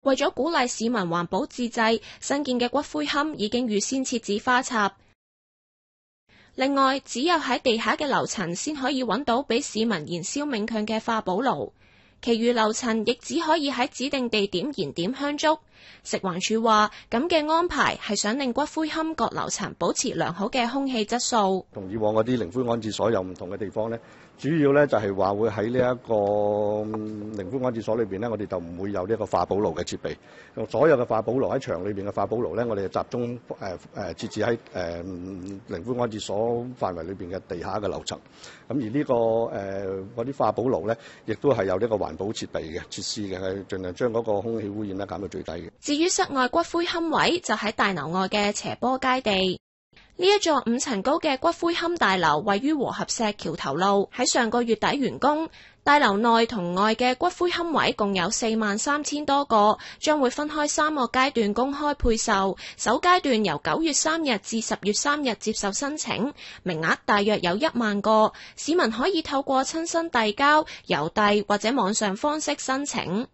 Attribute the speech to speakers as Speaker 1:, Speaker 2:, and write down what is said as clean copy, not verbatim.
Speaker 1: 為咗鼓勵市民環保自製，新建嘅骨灰龕已經預先設置花插。另外，只有喺地下嘅樓層先可以揾到俾市民燃燒冥鏹嘅化寶爐，其餘樓層亦只可以喺指定地點燃點香燭。食環署話，咁嘅安排係想令骨灰龕各樓層保持良好嘅空氣質素。
Speaker 2: 同以往嗰啲靈灰安置所有唔同嘅地方呢，主要呢就係話會喺呢一個靈灰安置所裏邊呢，我哋就唔會有呢一個化寶爐嘅設備。所有嘅化寶爐喺牆裏邊嘅化寶爐呢，我哋就集中設置喺靈灰安置所範圍裏邊嘅地下嘅樓層。咁而呢個嗰啲化寶爐呢，亦都係有呢個環保設備嘅設施嘅，係盡量將嗰個空氣污染呢減到最低嘅。
Speaker 1: 至於室外骨灰龕位就喺大樓外嘅斜坡街地。呢一座5層高嘅骨灰龕大樓位於和合石橋頭路，喺上個月底完工。大樓內同外嘅骨灰龕位共有43000多個，將會分開3個階段公開配售。首階段由9月3日至10月3日接受申請，名額大約有1萬個，市民可以透過親身遞交、郵遞或者網上方式申請。